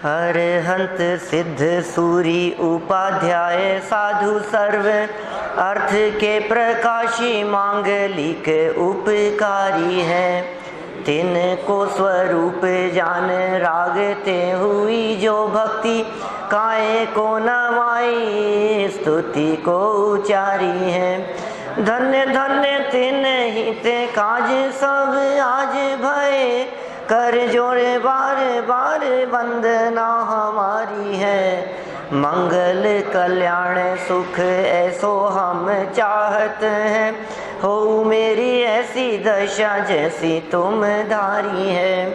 अरहंत सिद्ध सूरी उपाध्याय साधु सर्व अर्थ के प्रकाशी मांगलिक उपकारी है। तिनको स्वरूप जान रागते हुई जो भक्ति काहे को नवाई स्तुति को उचारी है। धन्य धन्य तिन ही ते काज सब आज भय कर जोड़े बार बार वंदना हमारी है। मंगल कल्याण सुख ऐसो हम चाहत हैं, हो मेरी ऐसी दशा जैसी तुम धारी है।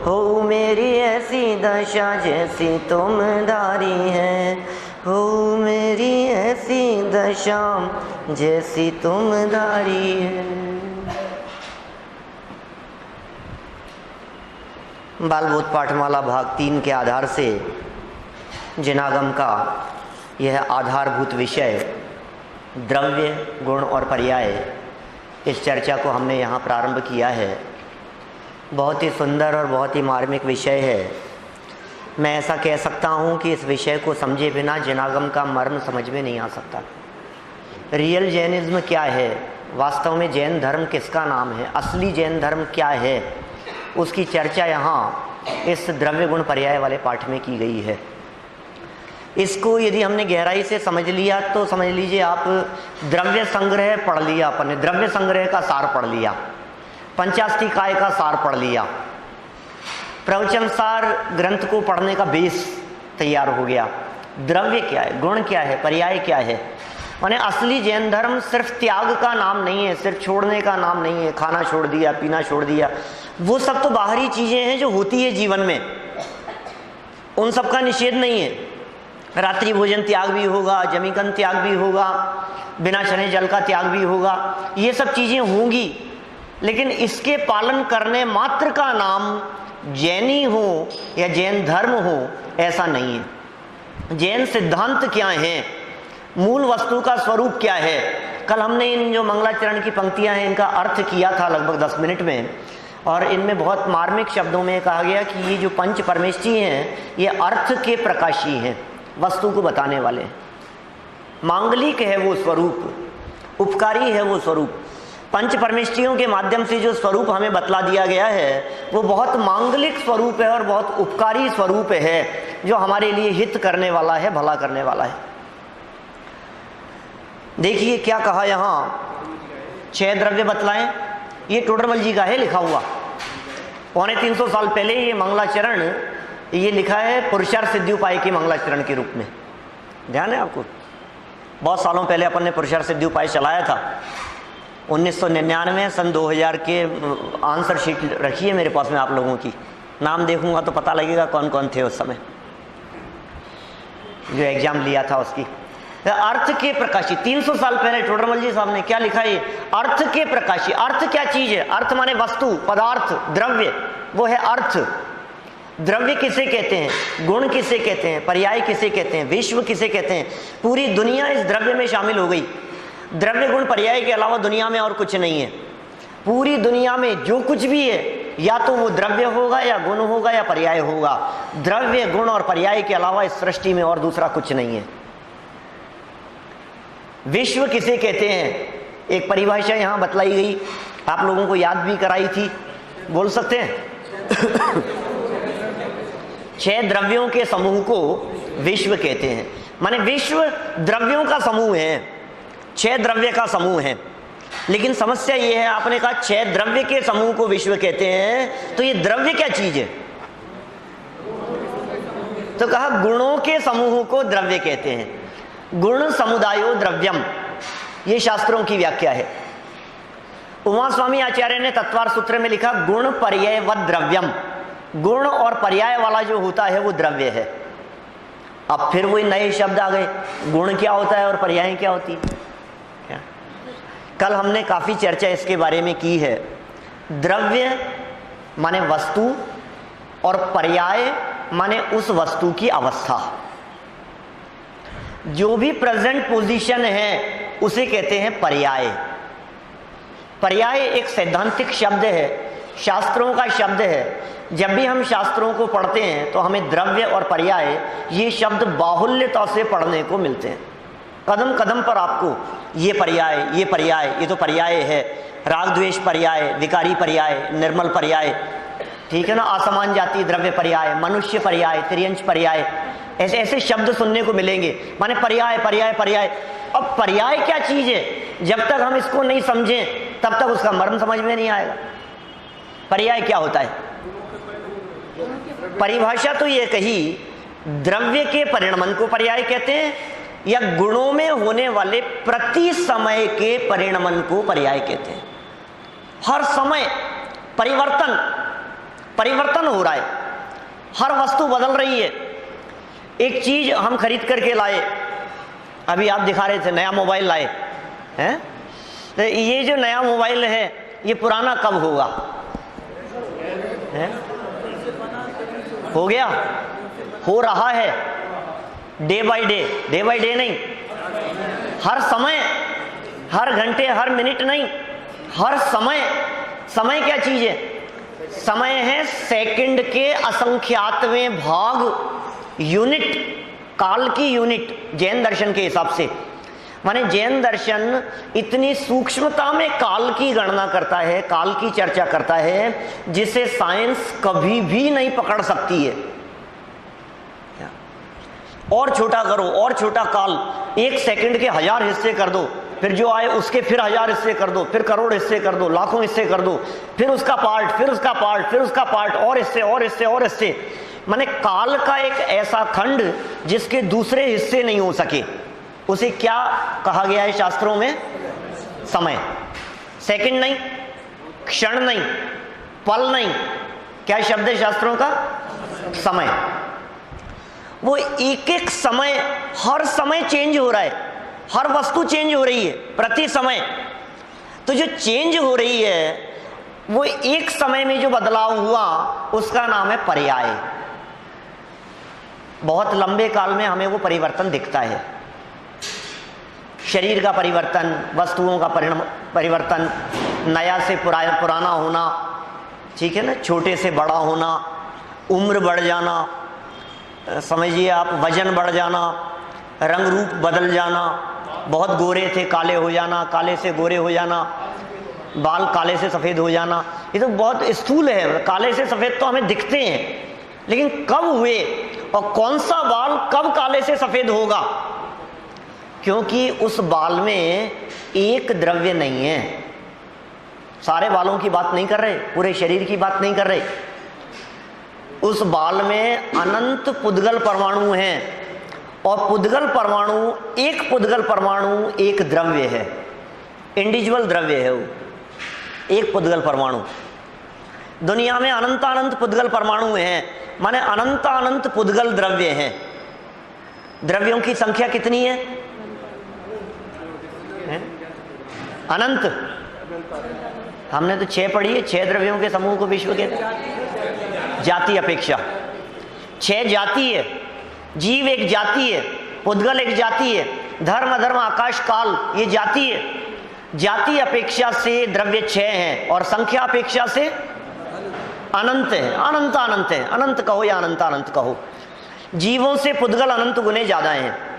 हो मेरी ऐसी दशा जैसी तुम धारी है। हो मेरी ऐसी दशा जैसी तुम धारी है। बालबोध पाठमाला भाग 3 के आधार से जिनागम का यह आधारभूत विषय द्रव्य, गुण और पर्याय, इस चर्चा को हमने यहाँ प्रारंभ किया है। बहुत ही सुंदर और बहुत ही मार्मिक विषय है। मैं ऐसा कह सकता हूँ कि इस विषय को समझे बिना जिनागम का मर्म समझ में नहीं आ सकता। रियल जैनिज्म क्या है, वास्तव में जैन धर्म किसका नाम है, असली जैन धर्म क्या है, उसकी चर्चा यहाँ इस द्रव्य गुण पर्याय वाले पाठ में की गई है। इसको यदि हमने गहराई से समझ लिया तो समझ लीजिए आप द्रव्य संग्रह पढ़ लिया, अपने द्रव्य संग्रह का सार पढ़ लिया, पंचाष्टिकाय का सार पढ़ लिया, प्रवचन सार ग्रंथ को पढ़ने का बेस तैयार हो गया। द्रव्य क्या है, गुण क्या है, पर्याय क्या है। माने असली जैन धर्म सिर्फ त्याग का नाम नहीं है, सिर्फ छोड़ने का नाम नहीं है, खाना छोड़ दिया, पीना छोड़ दिया, वो सब तो बाहरी चीजें हैं जो होती है जीवन में, उन सब का निषेध नहीं है। रात्रि भोजन त्याग भी होगा, जमीकन त्याग भी होगा, बिना छने जल का त्याग भी होगा, ये सब चीजें होंगी, लेकिन इसके पालन करने मात्र का नाम जैनी हो या जैन धर्म हो ऐसा नहीं है। जैन सिद्धांत क्या है, मूल वस्तु का स्वरूप क्या है। कल हमने इन जो मंगलाचरण की पंक्तियां हैं इनका अर्थ किया था लगभग 10 मिनट में, और इनमें बहुत मार्मिक शब्दों में कहा गया कि ये जो पंच परमेष्ठी हैं ये अर्थ के प्रकाशी हैं, वस्तु को बताने वाले। मांगलिक है वो स्वरूप, उपकारी है वो स्वरूप। पंच परमेष्ठियों के माध्यम से जो स्वरूप हमें बतला दिया गया है वो बहुत मांगलिक स्वरूप है और बहुत उपकारी स्वरूप है, जो हमारे लिए हित करने वाला है, भला करने वाला है। देखिए क्या कहा यहाँ, 6 द्रव्य बतलाएं। ये टोडरमल जी का है लिखा हुआ, 350 साल पहले ये मंगलाचरण ये लिखा है पुरुषार्थ सिद्धि उपाय के मंगलाचरण के रूप में। ध्यान है आपको, बहुत सालों पहले अपन ने पुरुषार्थ सिद्धि उपाय चलाया था। 1999 सन 2000 के आंसर शीट रखी है मेरे पास में, आप लोगों की नाम देखूंगा तो पता लगेगा कौन कौन थे उस समय जो एग्जाम लिया था उसकी। अर्थ के प्रकाशी 300 साल पहले टोडरमल जी साहब ने क्या लिखा है, अर्थ के प्रकाशी। अर्थ क्या चीज है, अर्थ माने वस्तु, पदार्थ, द्रव्य, वो है अर्थ। द्रव्य किसे कहते हैं, गुण किसे कहते हैं, पर्याय किसे कहते हैं, विश्व किसे कहते हैं। पूरी दुनिया इस द्रव्य में शामिल हो गई। द्रव्य गुण पर्याय के अलावा दुनिया में और कुछ नहीं है। पूरी दुनिया में जो कुछ भी है या तो वो द्रव्य होगा या गुण होगा या पर्याय होगा। द्रव्य, गुण और पर्याय के अलावा इस सृष्टि में और दूसरा कुछ नहीं है। विश्व किसे कहते हैं, एक परिभाषा यहां बतलाई गई, आप लोगों को याद भी कराई थी, बोल सकते हैं 6 द्रव्यों के समूह को विश्व कहते हैं। माने विश्व द्रव्यों का समूह है, 6 द्रव्य का समूह है। लेकिन समस्या यह है, आपने कहा 6 द्रव्य के समूह को विश्व कहते हैं, तो ये द्रव्य क्या चीज है, तो कहा गुणों के समूह को द्रव्य कहते हैं। गुण समुदायो द्रव्यम, ये शास्त्रों की व्याख्या है। उमा स्वामी आचार्य ने तत्वार सूत्र में लिखा गुण पर्याय व द्रव्यम, गुण और पर्याय वाला जो होता है वो द्रव्य है। अब फिर वही नए शब्द आ गए, गुण क्या होता है और पर्याय क्या होती है। क्या कल हमने काफी चर्चा इसके बारे में की है। द्रव्य माने वस्तु और पर्याय माने उस वस्तु की अवस्था। जो भी प्रेजेंट पोजीशन है उसे कहते हैं पर्याय। पर्याय एक सैद्धांतिक शब्द है, शास्त्रों का शब्द है, जब भी हम शास्त्रों को पढ़ते हैं तो हमें द्रव्य और पर्याय ये शब्द बाहुल्यता से पढ़ने को मिलते हैं। कदम कदम पर आपको ये पर्याय, ये तो पर्याय है, राग द्वेष पर्याय, विकारी पर्याय, निर्मल पर्याय, ठीक है ना, असमान जाति द्रव्य पर्याय, मनुष्य पर्याय, त्रियंश पर्याय, ऐसे ऐसे शब्द सुनने को मिलेंगे। माने पर्याय पर्याय पर्याय। अब पर्याय क्या चीज है, जब तक हम इसको नहीं समझें तब तक उसका मर्म समझ में नहीं आएगा। पर्याय क्या होता है? परिभाषा तो ये कही, द्रव्य के परिणमन को पर्याय कहते हैं या गुणों में होने वाले प्रति समय के परिणमन को पर्याय कहते हैं। हर समय परिवर्तन हो रहा है, हर वस्तु बदल रही है। एक चीज हम खरीद करके लाए, अभी आप दिखा रहे थे नया मोबाइल लाए हैं, तो ये जो नया मोबाइल है ये पुराना कब होगा? है? हो गया, हो रहा है, डे बाय डे नहीं, हर समय, हर घंटे, हर मिनट नहीं, हर समय क्या चीज है? समय है सेकंड के असंख्यातवें भाग, यूनिट, काल की यूनिट जैन दर्शन के हिसाब से। माने जैन दर्शन इतनी सूक्ष्मता में काल की गणना करता है, काल की चर्चा करता है जिसे साइंस कभी भी नहीं पकड़ सकती है। और छोटा करो, और छोटा काल, एक सेकंड के 1000 हिस्से कर दो, फिर जो आए उसके फिर 1000 हिस्से कर दो, फिर करोड़ हिस्से कर दो, लाखों हिस्से कर दो, फिर उसका पार्ट, फिर उसका पार्ट, फिर उसका पार्ट, और हिस्से और हिस्से और हिस्से। माने काल का एक ऐसा खंड जिसके दूसरे हिस्से नहीं हो सके, उसे क्या कहा गया है शास्त्रों में? समय। सेकंड नहीं, क्षण नहीं, पल नहीं, क्या शब्द है शास्त्रों का? समय। वो एक एक समय, हर समय चेंज हो रहा है, हर वस्तु चेंज हो रही है प्रति समय। तो जो चेंज हो रही है वो एक समय में जो बदलाव हुआ उसका नाम है पर्याय। बहुत लंबे काल में हमें वो परिवर्तन दिखता है, शरीर का परिवर्तन, वस्तुओं का परिवर्तन, नया से पुराना होना, ठीक है ना, छोटे से बड़ा होना, उम्र बढ़ जाना, समझिए आप, वजन बढ़ जाना, रंग रूप बदल जाना, बहुत गोरे थे काले हो जाना, काले से गोरे हो जाना, बाल काले से सफ़ेद हो जाना। ये तो बहुत स्थूल है, काले से सफ़ेद तो हमें दिखते हैं, लेकिन कब हुए और कौन सा बाल कब काले से सफ़ेद होगा? क्योंकि उस बाल में एक द्रव्य नहीं है। सारे बालों की बात नहीं कर रहे, पूरे शरीर की बात नहीं कर रहे। उस बाल में अनंत पुद्गल परमाणु हैं और पुद्गल परमाणु, एक पुद्गल परमाणु एक द्रव्य है, इंडिविजुअल द्रव्य है वो, एक पुद्गल परमाणु। दुनिया में अनंत अनंत पुद्गल परमाणु हैं, माने अनंत अनंत पुद्गल द्रव्य हैं। द्रव्यों की संख्या कितनी है? अनंत। हमने तो 6 पढ़ी है, 6 द्रव्यों के समूह को विश्व के जाति अपेक्षा 6 जाति है। जीव एक जाति है, पुद्गल एक जाति है, धर्म अधर्म आकाश काल ये जाति है। जाति अपेक्षा से द्रव्य 6 हैं और संख्या अपेक्षा से अनंत है। अनंत अनंत है, अनंत कहो या अनंत अनंत कहो, जीवों से पुद्गल अनंत गुने ज्यादा हैं।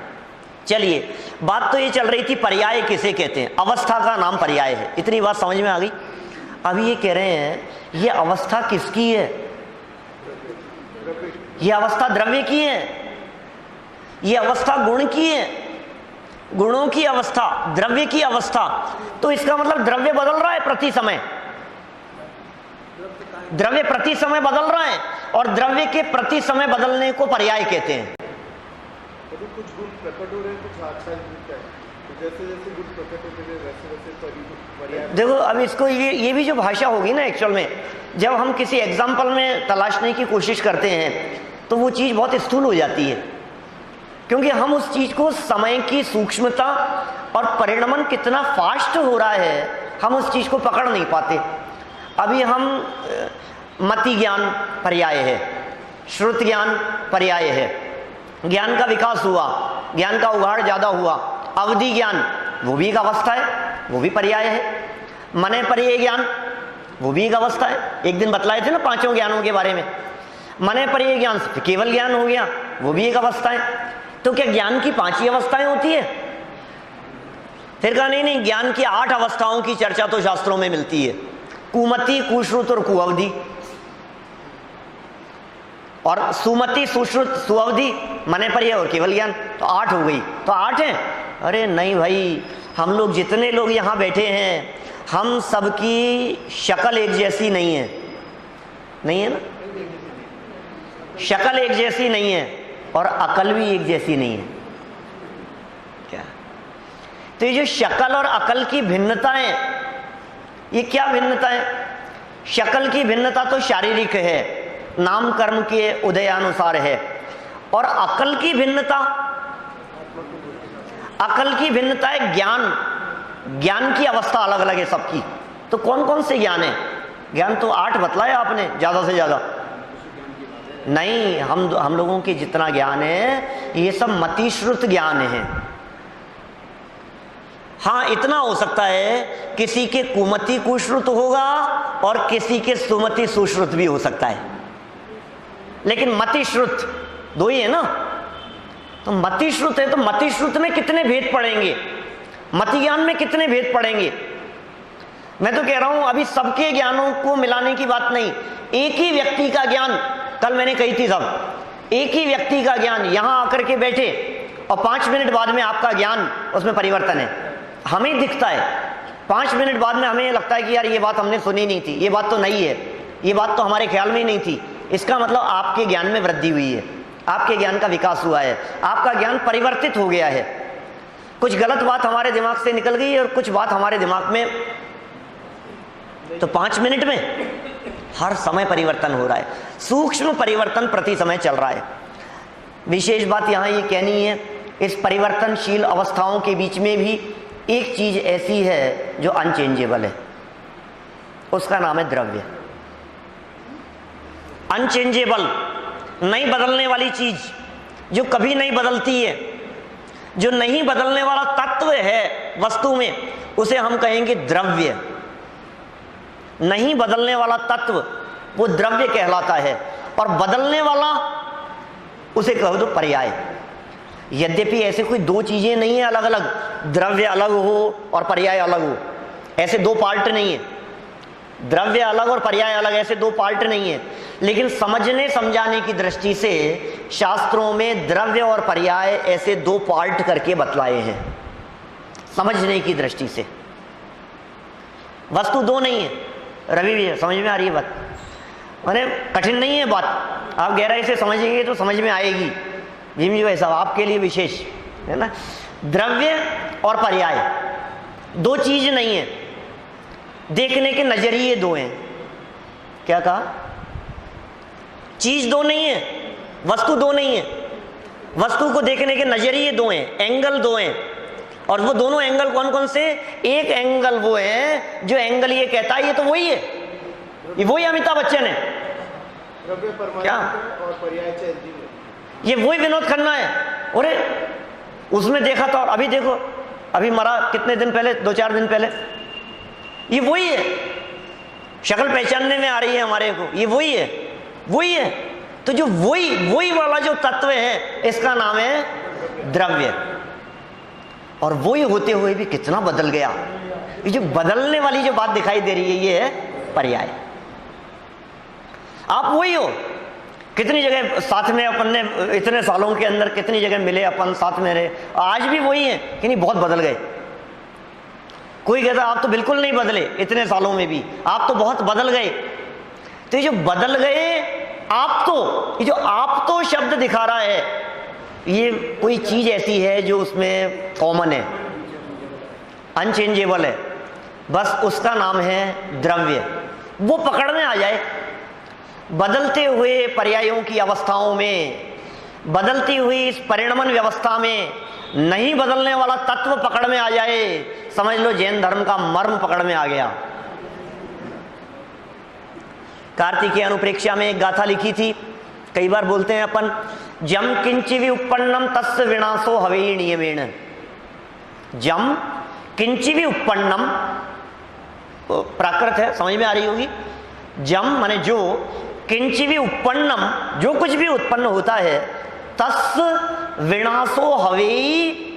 चलिए, बात तो ये चल रही थी पर्याय किसे कहते हैं, अवस्था का नाम पर्याय है। इतनी बात समझ में आ गई। अभी ये कह रहे हैं ये अवस्था किसकी है? ये अवस्था द्रव्य की है, ये अवस्था गुण की है, गुणों की अवस्था, द्रव्य की अवस्था। तो इसका मतलब द्रव्य बदल रहा है प्रति समय, द्रव्य प्रति समय बदल रहा है और द्रव्य के प्रति समय बदलने को पर्याय कहते हैं। कुछ गुण प्रकट हो रहे हैं, कुछ आच्छादित है, तो जैसे जैसे गुण प्रकट होते हैं वैसे वैसे पर्याय। देखो, अब इसको ये भी जो भाषा होगी ना, एक्चुअल में जब हम किसी एग्जाम्पल में तलाशने की कोशिश करते हैं तो वो चीज़ बहुत स्थूल हो जाती है, क्योंकि हम उस चीज़ को समय की सूक्ष्मता और परिणमन कितना फास्ट हो रहा है हम उस चीज़ को पकड़ नहीं पाते। अभी हम मति ज्ञान पर्याय है, श्रुत ज्ञान पर्याय है, ज्ञान का विकास हुआ, ज्ञान का उगाड़ ज़्यादा हुआ, अवधि ज्ञान वो भी एक अवस्था है, वो भी पर्याय है। मने पर्याय ज्ञान वो भी एक अवस्था है। एक दिन बतलाए थे ना पांचों ज्ञानों के बारे में, मने पर ये ज्ञान से केवल ज्ञान हो गया, वो भी एक अवस्था है। तो क्या ज्ञान की 5 ही अवस्थाएं होती है? फिर कहा नहीं नहीं, ज्ञान की 8 अवस्थाओं की चर्चा तो शास्त्रों में मिलती है, कुमति, कुश्रुत और कुअवधि, और सुमति, सुश्रुत, सुअवधि, मने पर यह और केवल ज्ञान, तो 8 हो गई। तो 8 है? अरे नहीं भाई, हम लोग जितने लोग यहाँ बैठे हैं, हम सबकी शक्ल एक जैसी नहीं है, नहीं है ना, शक्ल एक जैसी नहीं है और अकल भी एक जैसी नहीं है। क्या? तो ये जो शक्ल और अकल की भिन्नता है, ये क्या भिन्नता है? शक्ल की भिन्नता तो शारीरिक है, नाम कर्म के उदयानुसार है, और अकल की भिन्नता, अकल की भिन्नता है ज्ञान, ज्ञान की अवस्था अलग अलग है सबकी। तो कौन कौन से ज्ञान है? ज्ञान तो 8 बतलाया आपने, ज्यादा से ज्यादा नहीं। हम लोगों के जितना ज्ञान है ये सब मतिश्रुत ज्ञान है। हाँ, इतना हो सकता है किसी के कुमति कुश्रुत होगा और किसी के सुमति सुश्रुत भी हो सकता है, लेकिन मतिश्रुत 2 ही है ना। तो मतिश्रुत है, तो मतिश्रुत में कितने भेद पड़ेंगे, मति ज्ञान में कितने भेद पड़ेंगे? मैं तो कह रहा हूं अभी सबके ज्ञानों को मिलाने की बात नहीं, एक ही व्यक्ति का ज्ञान, कल मैंने कही थी सब, एक ही व्यक्ति का ज्ञान यहां आकर के बैठे और 5 मिनट बाद में आपका ज्ञान उसमें परिवर्तन है, हमें दिखता है। 5 मिनट बाद में हमें लगता है कि यार ये बात हमने सुनी नहीं थी, ये बात तो नहीं है, ये बात तो हमारे ख्याल में ही नहीं थी। इसका मतलब आपके ज्ञान में वृद्धि हुई है, आपके ज्ञान का विकास हुआ है, आपका ज्ञान परिवर्तित हो गया है। कुछ गलत बात हमारे दिमाग से निकल गई और कुछ बात हमारे दिमाग में, तो 5 मिनट में हर समय परिवर्तन हो रहा है, सूक्ष्म परिवर्तन प्रति समय चल रहा है। विशेष बात यहां ये कहनी है, इस परिवर्तनशील अवस्थाओं के बीच में भी एक चीज ऐसी है जो अनचेंजेबल है, उसका नाम है द्रव्य। अनचेंजेबल, नहीं बदलने वाली चीज, जो कभी नहीं बदलती है, जो नहीं बदलने वाला तत्व है वस्तु में, उसे हम कहेंगे द्रव्य। नहीं बदलने वाला तत्व वो द्रव्य कहलाता है, और बदलने वाला उसे कहो तो पर्याय। यद्यपि ऐसे कोई 2 चीजें नहीं है अलग अलग, द्रव्य अलग हो और पर्याय अलग हो, ऐसे 2 पार्ट नहीं है, द्रव्य अलग और पर्याय अलग, ऐसे 2 पार्ट नहीं है। लेकिन समझने समझाने की दृष्टि से शास्त्रों में द्रव्य और पर्याय ऐसे 2 पार्ट करके बतलाए हैं, समझने की दृष्टि से। वस्तु 2 नहीं है। रवि भी समझ में आ रही है बात? माने कठिन नहीं है बात, आप गहराई से समझेंगे तो समझ में आएगी। भीम जी भाई साहब आपके लिए विशेष है ना, द्रव्य और पर्याय 2 चीज नहीं है, देखने के नजरिए 2 हैं। क्या कहा? चीज 2 नहीं है, वस्तु 2 नहीं है, वस्तु को देखने के नजरिए 2 हैं, एंगल 2 हैं। और वो दोनों एंगल कौन कौन से? एक एंगल वो है जो एंगल ये कहता है ये तो वही है, ये वही अमिताभ बच्चन है, क्या और पर्याय चेंजिंग है, ये वही विनोद खन्ना है। अरे उसमें देखा था और अभी देखो, अभी मरा कितने दिन पहले, 2-4 दिन पहले, ये वही है। शक्ल पहचानने में आ रही है हमारे को, ये वही है, वही है। तो जो वही वाला जो तत्व है, इसका नाम है द्रव्य। और वही होते हुए भी कितना बदल गया, ये जो बदलने वाली जो बात दिखाई दे रही है, ये है पर्याय। आप वही हो, कितनी जगह साथ में अपन ने इतने सालों के अंदर कितनी जगह मिले, अपन साथ में रहे, आज भी वही है कि नहीं बहुत बदल गए। कोई कहता आप तो बिल्कुल नहीं बदले इतने सालों में भी, आप तो बहुत बदल गए। तो ये जो बदल गए आप तो, ये जो आप तो शब्द दिखा रहा है, ये कोई चीज ऐसी है जो उसमें कॉमन है, अनचेंजेबल है, बस उसका नाम है द्रव्य। वो पकड़ में आ जाए, बदलते हुए पर्यायों की अवस्थाओं में, बदलती हुई इस परिणमन व्यवस्था में नहीं बदलने वाला तत्व पकड़ में आ जाए, समझ लो जैन धर्म का मर्म पकड़ में आ गया। कार्तिकेय अनुप्रेक्षा में एक गाथा लिखी थी, कई बार बोलते हैं अपन, जम किंचि विउपन्नम तस्य विनाशो हवे नियमेण। जम किंचि विउपन्नम, प्राकृत है, समझ में आ रही होगी। जम माने जो, किंची भी उत्पन्नम, जो कुछ भी उत्पन्न होता है, तस् विनाशो हवे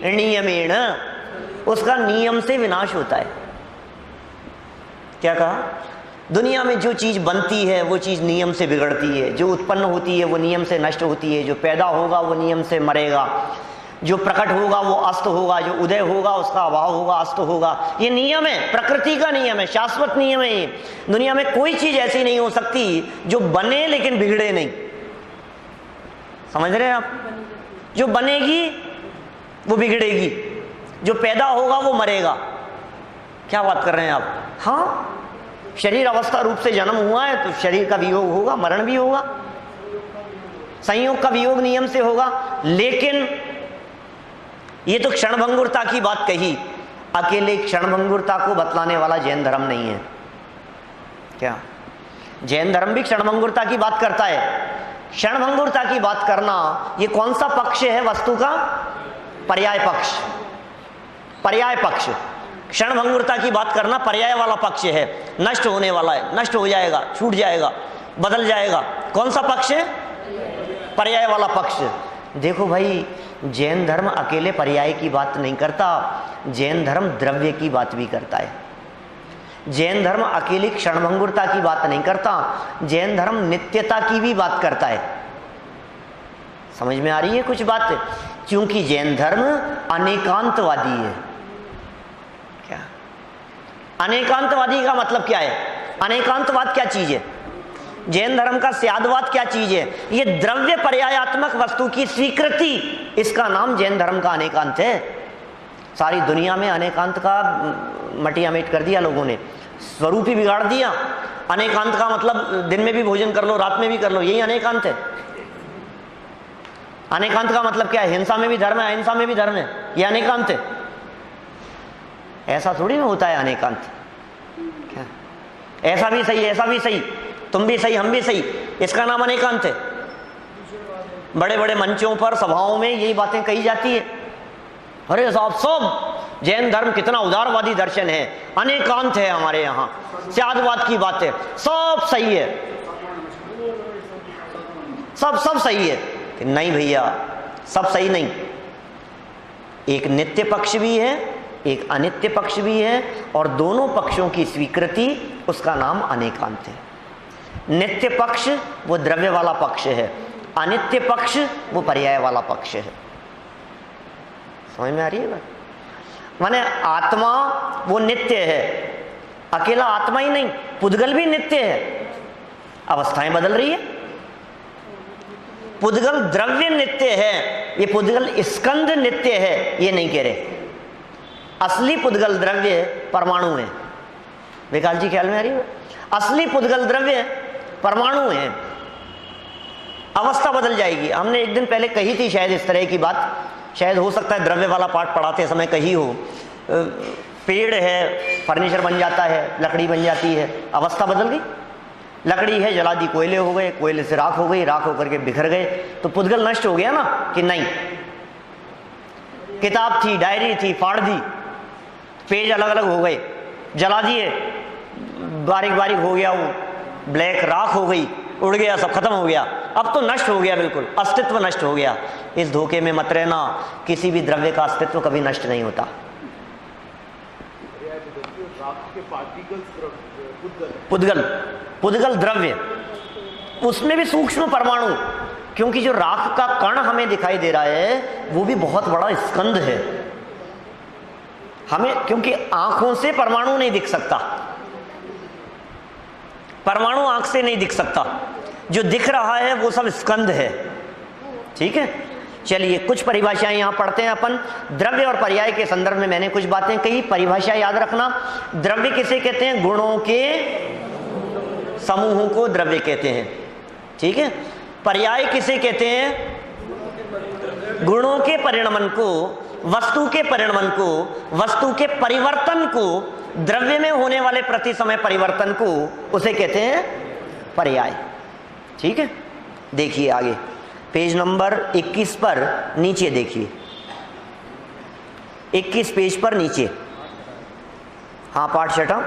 नियमेण, उसका नियम से विनाश होता है। क्या कहा? दुनिया में जो चीज बनती है वो चीज नियम से बिगड़ती है, जो उत्पन्न होती है वो नियम से नष्ट होती है, जो पैदा होगा वो नियम से मरेगा, जो प्रकट होगा वो अस्त होगा, जो उदय होगा उसका अभाव होगा, अस्त होगा। ये नियम है, प्रकृति का नियम है, शाश्वत नियम है ये। दुनिया में कोई चीज ऐसी नहीं हो सकती जो बने लेकिन बिगड़े नहीं। समझ रहे हैं आप? जो बनेगी वो बिगड़ेगी, जो पैदा होगा वो मरेगा। क्या बात कर रहे हैं आप? हाँ, शरीर अवस्था रूप से जन्म हुआ है तो शरीर का वियोग होगा, मरण भी होगा, संयोग का वियोग नियम से होगा। लेकिन ये तो क्षणभंगुरता की बात कही, अकेले क्षणभंगुरता को बतलाने वाला जैन धर्म नहीं है। क्या? जैन धर्म भी क्षणभंगुरता की बात करता है। क्षणभंगुरता की बात करना ये कौन सा पक्ष है वस्तु का? पर्याय पक्ष। पर्याय पक्ष, क्षणभंगुरता की बात करना पर्याय वाला पक्ष है, नष्ट होने वाला है, नष्ट हो जाएगा, छूट जाएगा, बदल जाएगा। कौन सा पक्ष है? पर्याय वाला पक्ष। देखो भाई, जैन धर्म अकेले पर्याय की बात नहीं करता, जैन धर्म द्रव्य की बात भी करता है। जैन धर्म अकेली क्षणभंगुरता की बात नहीं करता, जैन धर्म नित्यता की भी बात करता है। समझ में आ रही है कुछ बात? क्योंकि जैन धर्म अनेकांतवादी है। क्या? अनेकांतवादी का मतलब क्या है? अनेकांतवाद क्या चीज है? जैन धर्म का स्यादवाद क्या चीज है? ये द्रव्य पर्यायात्मक वस्तु की स्वीकृति, इसका नाम जैन धर्म का अनेकांत है। सारी दुनिया में अनेकांत का मटिया मेट कर दिया लोगों ने, स्वरूप ही बिगाड़ दिया। अनेकांत का मतलब दिन में भी भोजन कर लो, रात में भी कर लो, यही अनेकांत है। अनेकांत का मतलब क्या है? हिंसा में भी धर्म है, अहिंसा में भी धर्म है, ये अनेकांत है। ऐसा थोड़ी ना होता है अनेकांत। क्या? ऐसा भी सही, ऐसा भी सही, तुम भी सही, हम भी सही, इसका नाम अनेकांत है। बड़े बड़े मंचों पर, सभाओं में यही बातें कही जाती है। अरे साहब, सब जैन धर्म कितना उदारवादी दर्शन है, अनेकांत है हमारे यहाँ, स्यादवाद की बात है, सब सही है, सब सही है। कि नहीं भैया, सब सही नहीं। एक नित्य पक्ष भी है, एक अनित्य पक्ष भी है, और दोनों पक्षों की स्वीकृति, उसका नाम अनेकांत है। नित्य पक्ष वो द्रव्य वाला पक्ष है, अनित्य पक्ष वो पर्याय वाला पक्ष है। समझ में आ रही है बात? माने आत्मा वो नित्य है, अकेला आत्मा ही नहीं, पुद्गल भी नित्य है, अवस्थाएं बदल रही है। पुद्गल द्रव्य नित्य है, ये पुद्गल स्कंद नित्य है, ये नहीं कह रहे। असली पुद्गल द्रव्य परमाणु है। विकास जी ख्याल में आ रही है? असली पुद्गल द्रव्य परमाणु है। अवस्था बदल जाएगी। हमने एक दिन पहले कही थी शायद इस तरह की बात, शायद हो सकता है द्रव्य वाला पाठ पढ़ाते समय कही हो। पेड़ है, फर्नीचर बन जाता है, लकड़ी बन जाती है, अवस्था बदल गई। लकड़ी है, जला दी, कोयले हो गए, कोयले से राख हो गई, राख होकर के बिखर गए, तो पुद्गल नष्ट हो गया ना कि नहीं? किताब थी, डायरी थी, फाड़ दी, पेज अलग अलग हो गए, जला दिए, बारीक बारीक हो गया, वो ब्लैक राख हो गई, उड़ गया, सब खत्म हो गया। अब तो नष्ट हो गया, बिल्कुल अस्तित्व नष्ट हो गया। इस धोखे में मत रहना, किसी भी द्रव्य का अस्तित्व कभी नष्ट नहीं होता। पुद्गल, पुद्गल द्रव्य, उसमें भी सूक्ष्म परमाणु, क्योंकि जो राख का कण हमें दिखाई दे रहा है वो भी बहुत बड़ा स्कंद है हमें, क्योंकि आंखों से परमाणु नहीं दिख सकता, परमाणु आंख से नहीं दिख सकता, जो दिख रहा है वो सब स्कंद है। ठीक है, चलिए कुछ परिभाषाएं यहां पढ़ते हैं अपन। द्रव्य और पर्याय के संदर्भ में मैंने कुछ बातें कही, परिभाषा याद रखना। द्रव्य किसे कहते हैं? गुणों के समूहों को द्रव्य कहते हैं। ठीक है, पर्याय किसे कहते हैं? गुणों के परिणमन को, वस्तु के परिणमन को, वस्तु के परिवर्तन को, द्रव्य में होने वाले प्रति समय परिवर्तन को, उसे कहते हैं पर्याय। ठीक है, देखिए आगे पेज नंबर 21 पर नीचे देखिए, 21 पेज पर नीचे, हाँ पाठ छठा,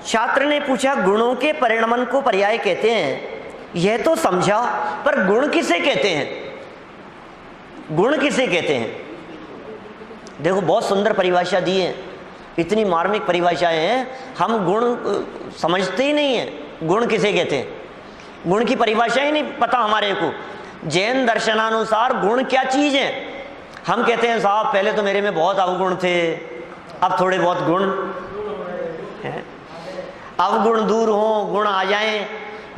छात्र ने पूछा गुणों के परिणमन को पर्याय कहते हैं, यह तो समझा, पर गुण किसे कहते हैं? गुण किसे कहते हैं? देखो बहुत सुंदर परिभाषा दी है, इतनी मार्मिक परिभाषाएं हैं, हम गुण समझते ही नहीं है। गुण किसे कहते हैं? गुण की परिभाषा ही नहीं पता हमारे को। जैन दर्शनानुसार गुण क्या चीज है? हम कहते हैं साहब पहले तो मेरे में बहुत अवगुण थे, अब थोड़े बहुत गुण हैं, अवगुण दूर हो गुण आ जाएं।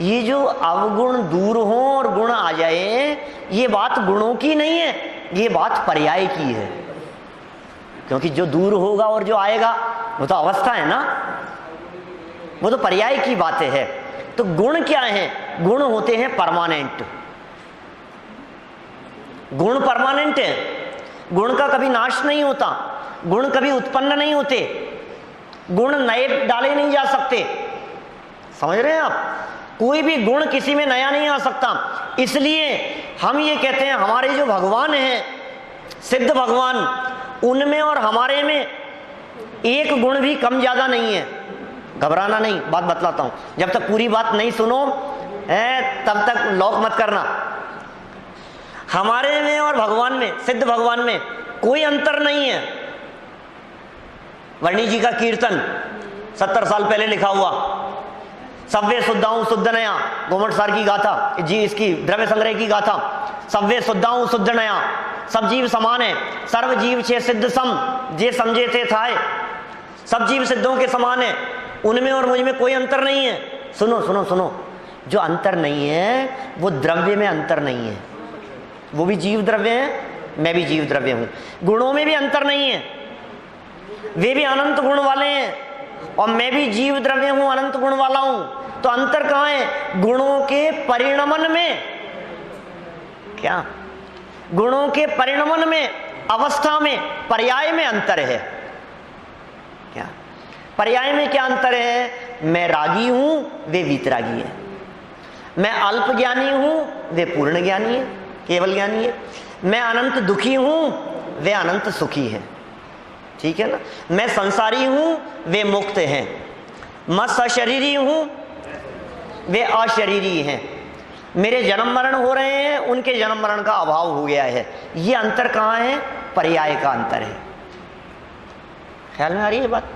ये जो अवगुण दूर हो और गुण आ जाए, ये बात गुणों की नहीं है, ये बात पर्याय की है। क्योंकि जो दूर होगा और जो आएगा वो तो अवस्था है ना, वो तो पर्याय की बातें है। तो गुण क्या है? गुण होते हैं परमानेंट। गुण परमानेंट है, गुण का कभी नाश नहीं होता, गुण कभी उत्पन्न नहीं होते, गुण नए डाले नहीं जा सकते। समझ रहे हैं आप? कोई भी गुण किसी में नया नहीं आ सकता। इसलिए हम ये कहते हैं हमारे जो भगवान हैं, सिद्ध भगवान, उनमें और हमारे में एक गुण भी कम ज्यादा नहीं है। घबराना नहीं, बात बतलाता हूं, जब तक पूरी बात नहीं सुनो तब तक लॉक मत करना। हमारे में और भगवान में, सिद्ध भगवान में कोई अंतर नहीं है। वर्णी जी का कीर्तन 70 साल पहले लिखा हुआ, सव्वे शुद्धाऊं शुद्ध नया, गोमट सार की गाथा जी, इसकी द्रव्य संग्रह की गाथा, सव्वे शुद्धाऊं शुद्ध नया, सब जीव समान है, सर्व जीव छे सिद्ध सम, जे समझे थे थाए। सब जीव सिद्धों के समान है, उनमें और मुझ में कोई अंतर नहीं है। सुनो सुनो सुनो, जो अंतर नहीं है वो द्रव्य में अंतर नहीं है। वो भी जीव द्रव्य है, मैं भी जीव द्रव्य हूं। गुणों में भी अंतर नहीं है, वे भी अनंत गुण वाले हैं और मैं भी जीव द्रव्य हूं, अनंत गुण वाला हूं। तो अंतर कहां है? गुणों के परिणमन में। क्या? गुणों के परिणमन में, अवस्था में, पर्याय में अंतर है। क्या पर्याय में क्या अंतर है? मैं रागी हूं, वे वीतरागी है। मैं अल्प ज्ञानी हूं, वे पूर्ण ज्ञानी है, केवल ज्ञानी है। मैं अनंत दुखी हूं, वे अनंत सुखी है। ठीक है ना? मैं संसारी हूं, वे मुक्त हैं। मैं सशरीरी हूं, वे अशरीरी हैं। मेरे जन्म मरण हो रहे हैं, उनके जन्म मरण का अभाव हो गया है। ये अंतर कहां है? पर्याय का अंतर है। ख्याल में आ रही है बात?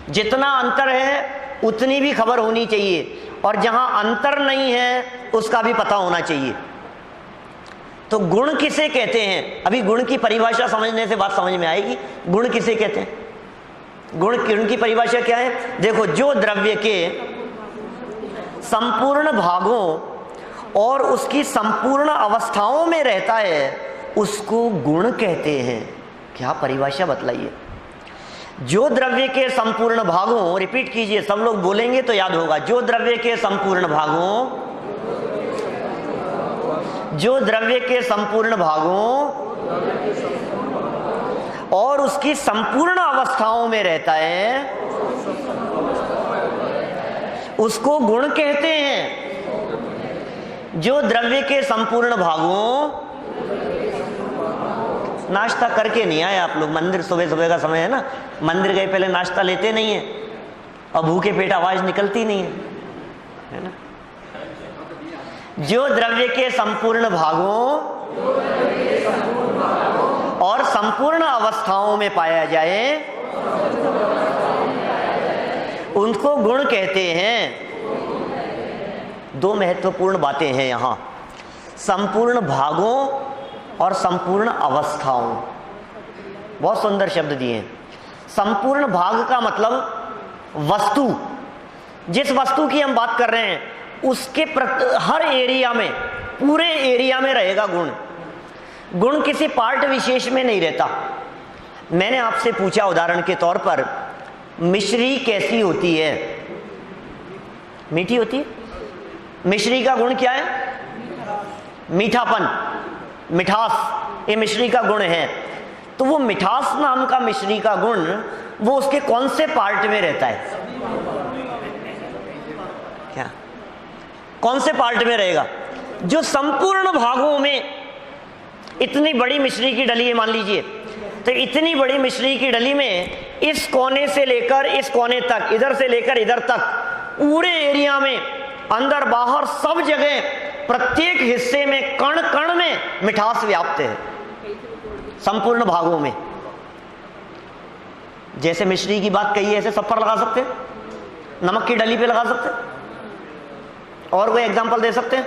जितना अंतर है उतनी भी खबर होनी चाहिए, और जहां अंतर नहीं है उसका भी पता होना चाहिए। तो गुण किसे कहते हैं? अभी गुण की परिभाषा समझने से बात समझ में आएगी। गुण किसे कहते हैं? गुण की परिभाषा क्या है? देखो, जो द्रव्य के संपूर्ण भागों और उसकी संपूर्ण अवस्थाओं में रहता है उसको गुण कहते हैं। क्या परिभाषा बतलाइए? जो द्रव्य के संपूर्ण भागों, रिपीट कीजिए, सब लोग बोलेंगे तो याद होगा। जो द्रव्य के संपूर्ण भागों, जो द्रव्य के संपूर्ण भागों और उसकी संपूर्ण अवस्थाओं में रहता है उसको गुण कहते हैं। जो द्रव्य के संपूर्ण भागों, नाश्ता करके नहीं आए आप लोग, मंदिर सुबह सुबह का समय है ना, मंदिर गए पहले नाश्ता लेते नहीं है और भूखे पेट आवाज निकलती नहीं है ना। जो द्रव्य के संपूर्ण भागों और संपूर्ण अवस्थाओं में पाया जाए उनको गुण कहते हैं। दो महत्वपूर्ण बातें हैं यहां, संपूर्ण भागों और संपूर्ण अवस्थाओं। बहुत सुंदर शब्द दिए हैं। संपूर्ण भाग का मतलब वस्तु, जिस वस्तु की हम बात कर रहे हैं उसके हर एरिया में, पूरे एरिया में रहेगा गुण। गुण किसी पार्ट विशेष में नहीं रहता। मैंने आपसे पूछा उदाहरण के तौर पर, मिश्री कैसी होती है? मीठी होती है। मिश्री का गुण क्या है? मीठापन, मिठास, ये मिश्री का गुण है। तो वो मिठास नाम का मिश्री का गुण वो उसके कौन से पार्ट में रहता है? क्या कौन से पार्ट में रहेगा? जो संपूर्ण भागों में, इतनी बड़ी मिश्री की डली है मान लीजिए, तो इतनी बड़ी मिश्री की डली में इस कोने से लेकर इस कोने तक, इधर से लेकर इधर तक, पूरे एरिया में, अंदर बाहर सब जगह, प्रत्येक हिस्से में, कण कण में मिठास व्याप्त है, संपूर्ण भागों में। जैसे मिश्री की बात कही है ऐसे सब पर लगा सकते हैं, नमक की डली पे लगा सकते हैं। और कोई एग्जांपल दे सकते हैं?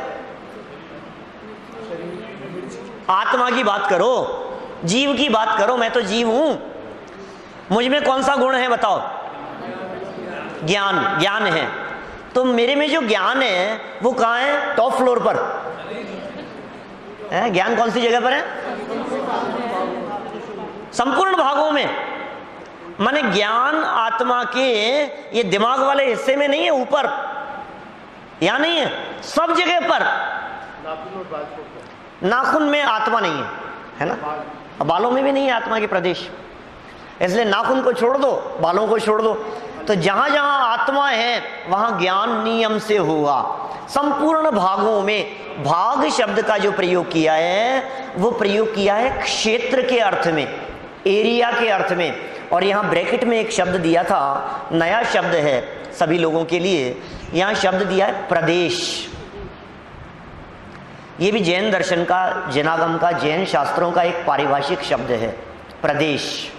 आत्मा की बात करो, जीव की बात करो। मैं तो जीव हूं, मुझ में कौन सा गुण है बताओ? ज्ञान। ज्ञान है तो मेरे में जो ज्ञान है वो कहां है? टॉप फ्लोर पर है। ज्ञान कौन सी जगह पर है? संपूर्ण भागों में। माने ज्ञान आत्मा के ये दिमाग वाले हिस्से में नहीं है, ऊपर या नहीं है, सब जगह पर। नाखून में आत्मा नहीं है ना, बालों में भी नहीं है आत्मा के प्रदेश, इसलिए नाखून को छोड़ दो, बालों को छोड़ दो। तो जहां जहां आत्मा है वहां ज्ञान नियम से हुआ। संपूर्ण भागों में भाग शब्द का जो प्रयोग किया है वो प्रयोग किया है क्षेत्र के अर्थ में, एरिया के अर्थ में। और यहां ब्रैकेट में एक शब्द दिया था, नया शब्द है सभी लोगों के लिए, यहां शब्द दिया है प्रदेश। ये भी जैन दर्शन का, जैनागम का, जैन शास्त्रों का एक पारिभाषिक शब्द है, प्रदेश।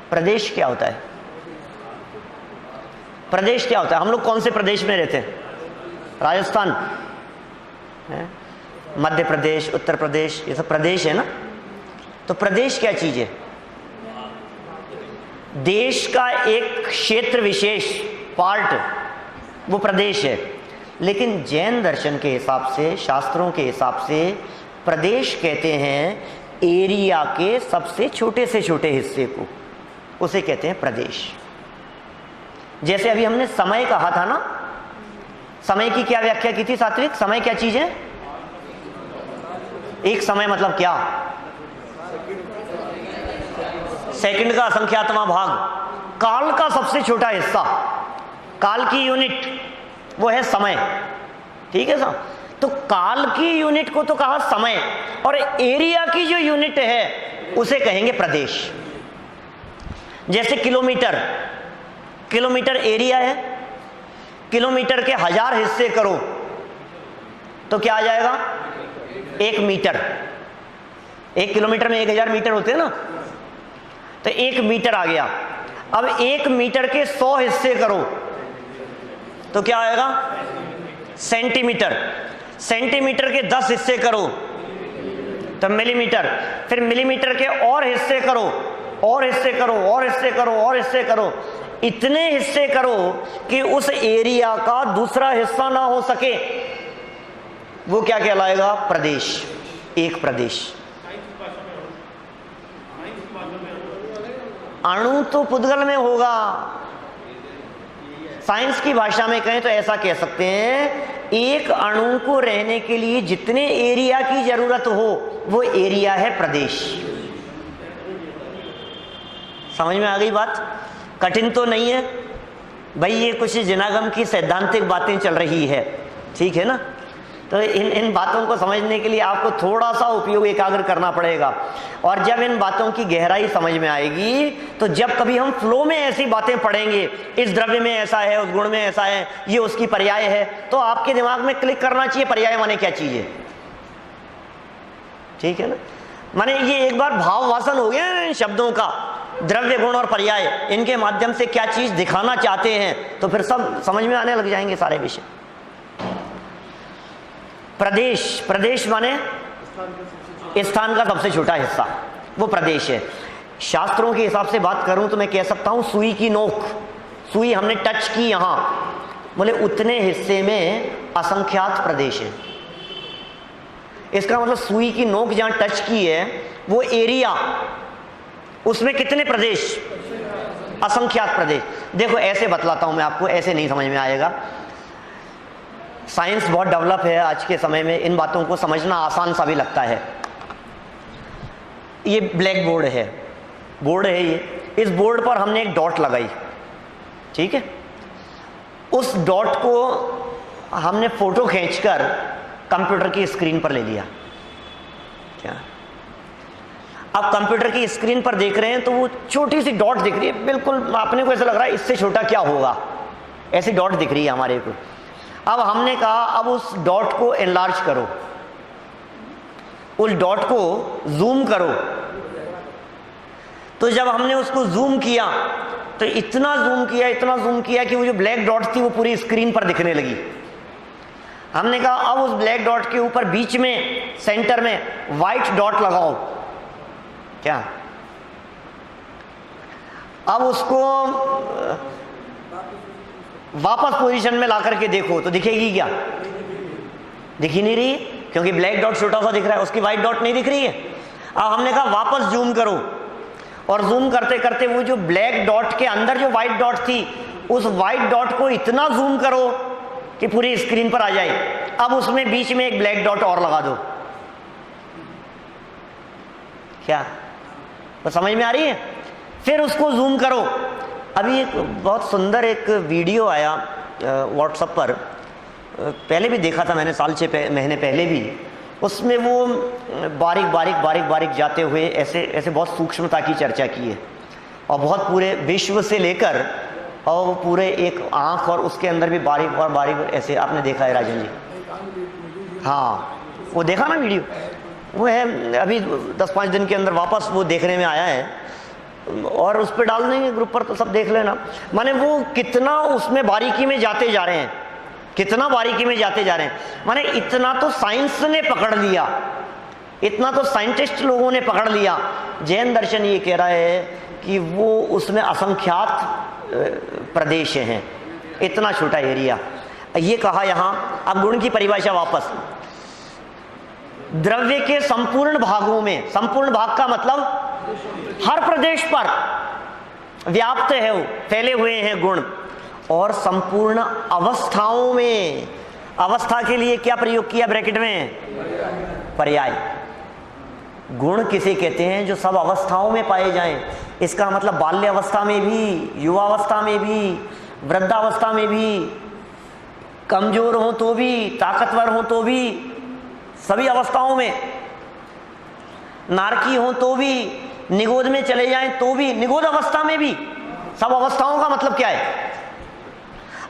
प्रदेश क्या होता है? प्रदेश क्या होता है? हम लोग कौन से प्रदेश में रहते हैं? राजस्थान, मध्य प्रदेश, उत्तर प्रदेश, ये सब प्रदेश है ना। तो प्रदेश क्या चीज है? देश का एक क्षेत्र विशेष, पार्ट, वो प्रदेश है। लेकिन जैन दर्शन के हिसाब से, शास्त्रों के हिसाब से, प्रदेश कहते हैं एरिया के सबसे छोटे से छोटे हिस्से को, उसे कहते हैं प्रदेश। जैसे अभी हमने समय कहा था ना, समय की क्या व्याख्या की थी सात्विक? समय क्या चीज है? एक समय मतलब क्या? सेकंड का असंख्यातवां भाग, काल का सबसे छोटा हिस्सा, काल की यूनिट वो है समय। ठीक है साहब? तो काल की यूनिट को तो कहा समय, और एरिया की जो यूनिट है उसे कहेंगे प्रदेश। जैसे किलोमीटर, किलोमीटर एरिया है, किलोमीटर के 1000 हिस्से करो तो क्या आ जाएगा? 1 मीटर। 1 किलोमीटर में 1000 मीटर होते हैं ना, तो 1 मीटर आ गया। अब 1 मीटर के 100 हिस्से करो तो क्या आएगा? सेंटीमीटर। सेंटीमीटर के 10 हिस्से करो तो मिलीमीटर। फिर मिलीमीटर के और हिस्से करो, और हिस्से करो, और हिस्से करो, और हिस्से करो, इतने हिस्से करो कि उस एरिया का दूसरा हिस्सा ना हो सके। वो क्या कहलाएगा? प्रदेश। एक प्रदेश। अणु तो पुद्गल में होगा। साइंस की भाषा में कहें तो ऐसा कह सकते हैं, एक अणु को रहने के लिए जितने एरिया की जरूरत हो वो एरिया है प्रदेश। समझ में आ गई बात? कठिन तो नहीं है भाई, ये कुछ जैनागम की सैद्धांतिक बातें चल रही है, ठीक है ना। तो इन बातों को समझने के लिए आपको थोड़ा सा उपयोग एकाग्र करना पड़ेगा। और जब इन बातों की गहराई समझ में आएगी तो जब कभी हम फ्लो में ऐसी बातें पढ़ेंगे, इस द्रव्य में ऐसा है, उस गुण में ऐसा है, ये उसकी पर्याय है, तो आपके दिमाग में क्लिक करना चाहिए पर्याय माने क्या चीज है। ठीक है ना? माने ये एक बार भाव वासन हो गया इन शब्दों का, द्रव्य, गुण और पर्याय, इनके माध्यम से क्या चीज दिखाना चाहते हैं, तो फिर सब समझ में आने लग जाएंगे सारे विषय। प्रदेश, प्रदेश माने स्थान का सबसे छोटा हिस्सा, वो प्रदेश है। शास्त्रों के हिसाब से बात करूं तो मैं कह सकता हूं सुई की नोक, सुई हमने टच की यहां, बोले उतने हिस्से में असंख्यात प्रदेश है। इसका मतलब सुई की नोक जहां टच की है वो एरिया, उसमें कितने प्रदेश? असंख्यात प्रदेश। देखो ऐसे बतलाता हूं मैं आपको, ऐसे नहीं समझ में आएगा। साइंस बहुत डेवलप है आज के समय में, इन बातों को समझना आसान सा भी लगता है। ये ब्लैक बोर्ड है, बोर्ड है ये, इस बोर्ड पर हमने एक डॉट लगाई, ठीक है। उस डॉट को हमने फोटो खींचकर कंप्यूटर की स्क्रीन पर ले लिया। क्या आप कंप्यूटर की स्क्रीन पर देख रहे हैं तो वो छोटी सी डॉट दिख रही है, बिल्कुल अपने को ऐसा लग रहा है इससे छोटा क्या होगा, ऐसी डॉट दिख रही है हमारे को। अब हमने कहा अब उस डॉट को एनलार्ज करो, उस डॉट को जूम करो। तो जब हमने उसको जूम किया तो इतना जूम किया कि वो जो ब्लैक डॉट थी वो पूरी स्क्रीन पर दिखने लगी। हमने कहा अब उस ब्लैक डॉट के ऊपर बीच में सेंटर में व्हाइट डॉट लगाओ। क्या? अब उसको वापस पोजीशन में ला करके देखो तो दिखेगी क्या? दिख ही नहीं रही है, क्योंकि ब्लैक डॉट छोटा सा दिख रहा है, उसकी व्हाइट डॉट नहीं दिख रही है। अब हमने कहा वापस जूम करो, और जूम करते करते वो जो ब्लैक डॉट के अंदर जो व्हाइट डॉट थी उस व्हाइट डॉट को इतना जूम करो कि पूरी स्क्रीन पर आ जाए। अब उसमें बीच में एक ब्लैक डॉट और लगा दो। क्या? तो समझ में आ रही है? फिर उसको जूम करो। अभी एक बहुत सुंदर एक वीडियो आया व्हाट्सएप पर, पहले भी देखा था मैंने, साल 6 महीने पहले भी। उसमें वो बारीक जाते हुए ऐसे बहुत सूक्ष्मता की चर्चा की है, और बहुत पूरे विश्व से लेकर और पूरे एक आंख और उसके अंदर भी बारीक ऐसे। आपने देखा है राजन जी? हाँ, वो देखा ना वीडियो? वो है अभी 10-5 दिन के अंदर वापस वो देखने में आया है, और उस पर डाल देंगे ग्रुप पर तो सब देख लेना। माने वो कितना उसमें बारीकी में जाते जा रहे हैं, कितना बारीकी में जाते जा रहे हैं। माने इतना तो साइंस ने पकड़ लिया, इतना तो साइंटिस्ट लोगों ने पकड़ लिया। जैन दर्शन ये कह रहा है कि वो उसमें असंख्यात प्रदेश हैं, इतना छोटा एरिया। ये कहा यहां। अब गुण की परिभाषा वापस, द्रव्य के संपूर्ण भागों में, संपूर्ण भाग का मतलब हर प्रदेश पर व्याप्त है, वो फैले हुए हैं गुण। और संपूर्ण अवस्थाओं में, अवस्था के लिए क्या प्रयोग किया ब्रैकेट में? पर्याय। गुण किसे कहते हैं? जो सब अवस्थाओं में पाए जाएं। इसका मतलब बाल्य अवस्था में भी, युवावस्था में भी, वृद्धावस्था में भी, कमजोर हो तो भी, ताकतवर हो तो भी, सभी अवस्थाओं में। नारकी हो तो भी, निगोद में चले जाएं तो भी, निगोद अवस्था में भी। सब अवस्थाओं का मतलब क्या है?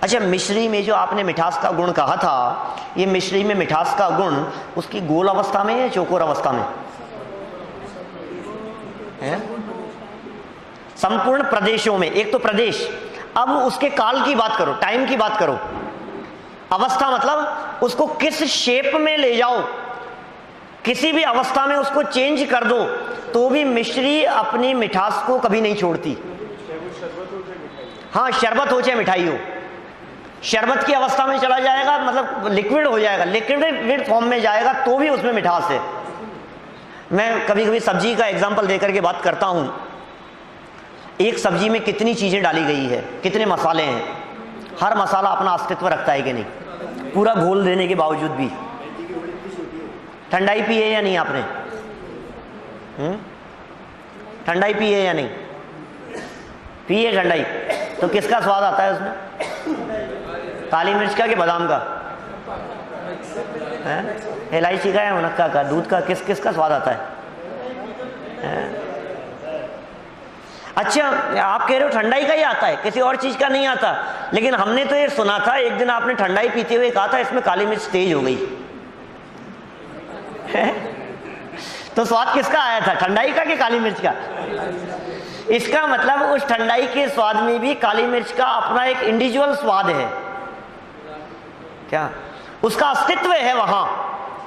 अच्छा, मिश्री में जो आपने मिठास का गुण कहा था, ये मिश्री में मिठास का गुण उसकी गोल अवस्था में या चौकोर अवस्था में है? संपूर्ण प्रदेशों में। एक तो प्रदेश, अब उसके काल की बात करो, टाइम की बात करो। अवस्था मतलब उसको किस शेप में ले जाओ, किसी भी अवस्था में उसको चेंज कर दो तो भी मिश्री अपनी मिठास को कभी नहीं छोड़ती। हाँ, शरबत हो चाहे मिठाई हो, शरबत की अवस्था में चला जाएगा, मतलब लिक्विड हो जाएगा, लिक्विड फॉर्म में जाएगा तो भी उसमें मिठास है। मैं कभी कभी सब्जी का एग्जांपल देकर के बात करता हूं। एक सब्जी में कितनी चीजें डाली गई है, कितने मसाले हैं, हर मसाला अपना अस्तित्व रखता है कि नहीं? पूरा घोल देने के बावजूद भी। ठंडाई पी है या नहीं आपने? ठंडाई पी है या नहीं? पी है ठंडाई? तो किसका स्वाद आता है उसमें? काली मिर्च का कि बादाम का? इलायची का या मुनक्का का? दूध का? किसका स्वाद आता है? अच्छा, आप कह रहे हो ठंडाई का ही आता है, किसी और चीज का नहीं आता। लेकिन हमने तो ये सुना था, एक दिन आपने ठंडाई पीते हुए कहा था इसमें काली मिर्च तेज हो गई है? तो स्वाद किसका आया था, ठंडाई का कि काली मिर्च का? इसका मतलब उस ठंडाई के स्वाद में भी काली मिर्च का अपना एक इंडिविजुअल स्वाद है। क्या? उसका अस्तित्व है, वहां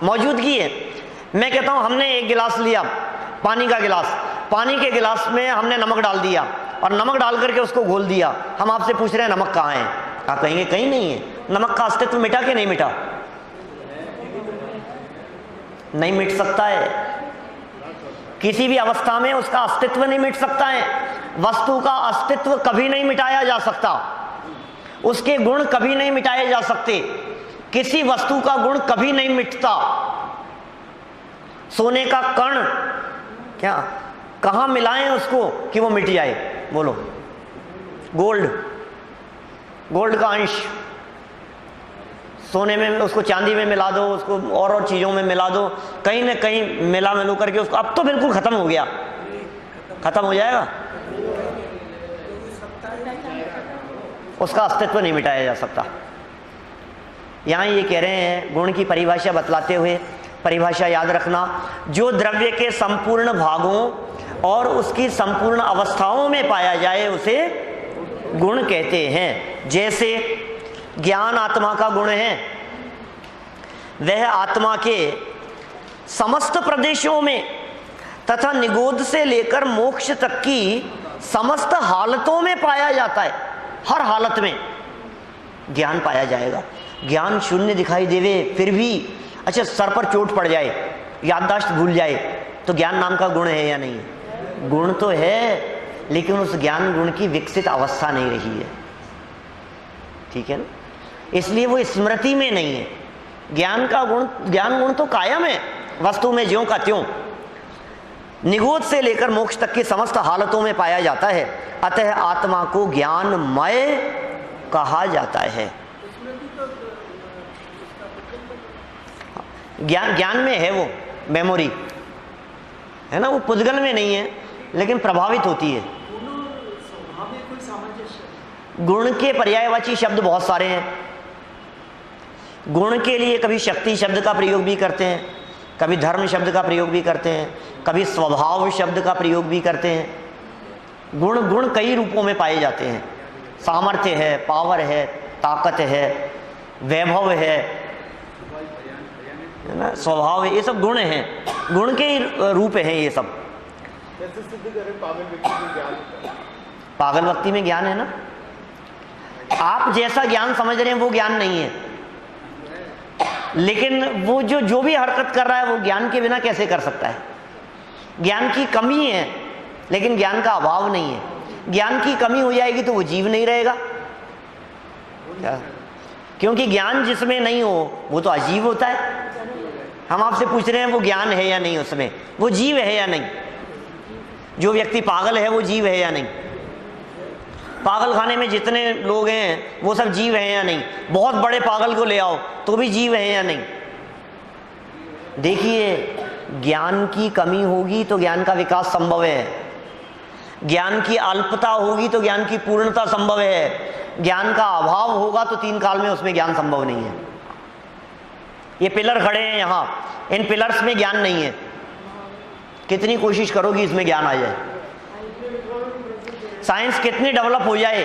मौजूदगी है। मैं कहता हूं हमने एक गिलास लिया, पानी का गिलास, पानी के गिलास में हमने नमक डाल दिया और नमक डाल करके उसको घोल दिया। हम आपसे पूछ रहे हैं नमक कहाँ है? आप कहेंगे कहीं नहीं है। नमक का अस्तित्व मिटा कि नहीं मिटा? नहीं मिट सकता है, किसी भी अवस्था में उसका अस्तित्व नहीं मिट सकता है। वस्तु का अस्तित्व कभी नहीं मिटाया जा सकता, उसके गुण कभी नहीं मिटाए जा सकते, किसी वस्तु का गुण कभी नहीं मिटता। सोने का कण क्या, कहां मिलाएं उसको कि वो मिट जाए? बोलो। गोल्ड का अंश सोने में, उसको चांदी में मिला दो, उसको और चीजों में मिला दो, कहीं ना कहीं मिला करके उसको, अब तो बिल्कुल खत्म हो गया। खत्म हो जाएगा, उसका अस्तित्व नहीं मिटाया जा सकता। यहाँ ये कह रहे हैं, गुण की परिभाषा बतलाते हुए, परिभाषा याद रखना, जो द्रव्य के संपूर्ण भागों और उसकी संपूर्ण अवस्थाओं में पाया जाए उसे गुण कहते हैं। जैसे ज्ञान आत्मा का गुण है, वह आत्मा के समस्त प्रदेशों में तथा निगोद से लेकर मोक्ष तक की समस्त हालतों में पाया जाता है। हर हालत में ज्ञान पाया जाएगा। ज्ञान शून्य दिखाई देवे फिर भी, अच्छा सर पर चोट पड़ जाए, याददाश्त भूल जाए, तो ज्ञान नाम का गुण है या नहीं है? गुण तो है, लेकिन उस ज्ञान गुण की विकसित अवस्था नहीं रही है। ठीक है ना? इसलिए वो स्मृति में नहीं है। ज्ञान का गुण, ज्ञान गुण तो कायम है वस्तु में, ज्यों का त्यों, निगोद से लेकर मोक्ष तक की समस्त हालतों में पाया जाता है। अतः आत्मा को ज्ञानमय कहा जाता है। ज्ञान में है वो मेमोरी, है ना, वो पुद्गल में नहीं है, लेकिन प्रभावित होती है। गुण के पर्यायवाची शब्द बहुत सारे हैं। गुण के लिए कभी शक्ति शब्द का प्रयोग भी करते हैं, कभी धर्म शब्द का प्रयोग भी करते हैं, कभी स्वभाव शब्द का प्रयोग भी करते हैं। गुण कई रूपों में पाए जाते हैं। सामर्थ्य है, पावर है, ताकत है, वैभव है ना, स्वभाव है, ये सब गुण हैं, गुण के रूप हैं ये सब। पागल व्यक्ति में ज्ञान है ना, आप जैसा ज्ञान समझ रहे हैं वो ज्ञान नहीं है, लेकिन वो जो भी हरकत कर रहा है वो ज्ञान के बिना कैसे कर सकता है? ज्ञान की कमी है, लेकिन ज्ञान का अभाव नहीं है। ज्ञान की कमी हो जाएगी तो वो जीव नहीं रहेगा, क्योंकि ज्ञान जिसमें नहीं हो वो तो अजीव होता है। हम आपसे पूछ रहे हैं वो ज्ञान है या नहीं, उसमें वो जीव है या नहीं? जो व्यक्ति पागल है वो जीव है या नहीं? पागल खाने में जितने लोग हैं वो सब जीव हैं या नहीं? बहुत बड़े पागल को ले आओ तो भी जीव हैं या नहीं? देखिए, ज्ञान की कमी होगी तो ज्ञान का विकास संभव है, ज्ञान की अल्पता होगी तो ज्ञान की पूर्णता संभव है, ज्ञान का अभाव होगा तो 3 काल में उसमें ज्ञान संभव नहीं है। ये पिलर खड़े हैं यहाँ, इन पिलर्स में ज्ञान नहीं है, कितनी कोशिश करोगी इसमें ज्ञान आ जाए? साइंस कितनी डेवलप हो जाए,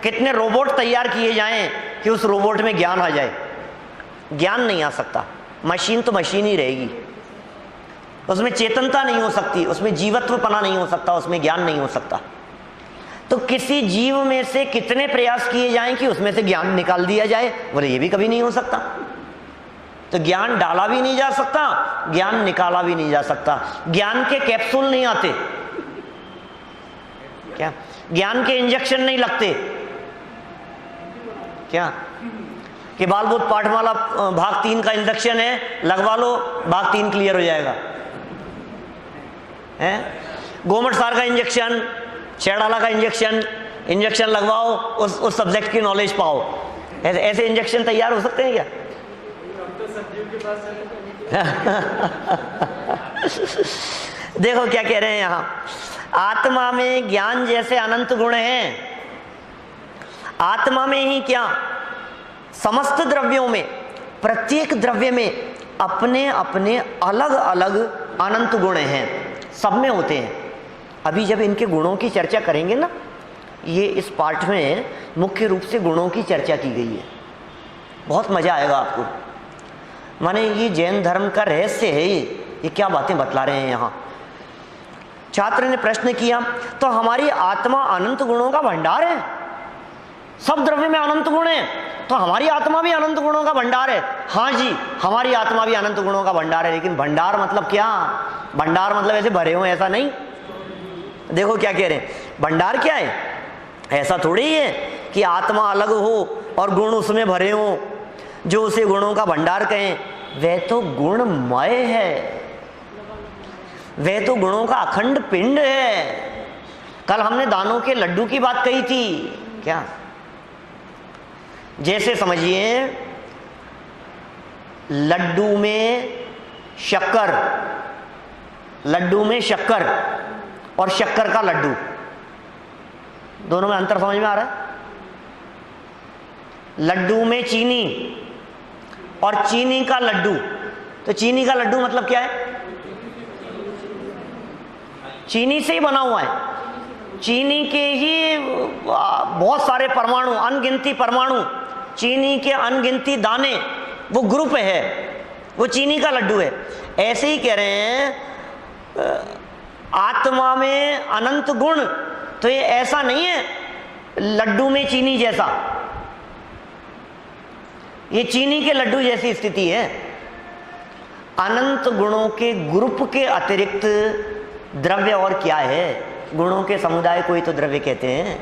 कितने रोबोट तैयार किए जाएं कि उस रोबोट में ज्ञान आ जाए, ज्ञान नहीं आ सकता। मशीन तो मशीन ही रहेगी, उसमें चेतनता नहीं हो सकती, उसमें जीवत्वपना नहीं हो सकता, उसमें ज्ञान नहीं हो सकता। तो किसी जीव में से कितने प्रयास किए जाएं कि उसमें से ज्ञान निकाल दिया जाए, बोले ये भी कभी नहीं हो सकता। तो ज्ञान डाला भी नहीं जा सकता, ज्ञान निकाला भी नहीं जा सकता। ज्ञान के कैप्सूल नहीं आते, क्या ज्ञान के इंजेक्शन नहीं लगते क्या, कि बालबोध पाठमाला भाग 3 का इंजेक्शन है, लगवा लो, भाग 3 क्लियर हो जाएगा, है? गोमट सार का इंजेक्शन, छेड़ाला का इंजेक्शन लगवाओ, उस सब्जेक्ट की नॉलेज पाओ। ऐसे इंजेक्शन तैयार हो सकते हैं क्या? देखो क्या कह रहे हैं यहाँ, आत्मा में ज्ञान जैसे अनंत गुण हैं, आत्मा में ही क्या, समस्त द्रव्यों में, प्रत्येक द्रव्य में अपने अपने अलग अलग अनंत गुण हैं, सब में होते हैं। अभी जब इनके गुणों की चर्चा करेंगे ना, ये इस पार्ट में मुख्य रूप से गुणों की चर्चा की गई है, बहुत मजा आएगा आपको। माने ये जैन धर्म का रहस्य है, ये क्या बातें बतला रहे हैं यहाँ। छात्र ने प्रश्न किया, तो हमारी आत्मा अनंत गुणों का भंडार है, सब द्रव्य में अनंत गुण है, तो हमारी आत्मा भी अनंत गुणों का भंडार है? हाँ जी, हमारी आत्मा भी अनंत गुणों का भंडार है, लेकिन भंडार मतलब क्या? भंडार मतलब ऐसे भरे हो ऐसा नहीं। देखो क्या कह रहे हैं, भंडार क्या है? ऐसा थोड़ी ही है कि आत्मा अलग हो और गुण उसमें भरे हो, जो उसे गुणों का भंडार कहें। वह तो गुणमय है, वह तो गुणों का अखंड पिंड है। कल हमने दानों के लड्डू की बात कही थी क्या? जैसे समझिए लड्डू में शक्कर और शक्कर का लड्डू, दोनों में अंतर समझ में आ रहा है? लड्डू में चीनी और चीनी का लड्डू, तो चीनी का लड्डू मतलब क्या है? चीनी से ही बना हुआ है, चीनी के ही बहुत सारे परमाणु, अनगिनती परमाणु, चीनी के अनगिनती दाने, वो ग्रुप है, वो चीनी का लड्डू है। ऐसे ही कह रहे हैं आत्मा में अनंत गुण, तो ये ऐसा नहीं है लड्डू में चीनी जैसा, ये चीनी के लड्डू जैसी स्थिति है। अनंत गुणों के ग्रुप के अतिरिक्त द्रव्य और क्या है? गुणों के समुदाय को ही तो द्रव्य कहते हैं।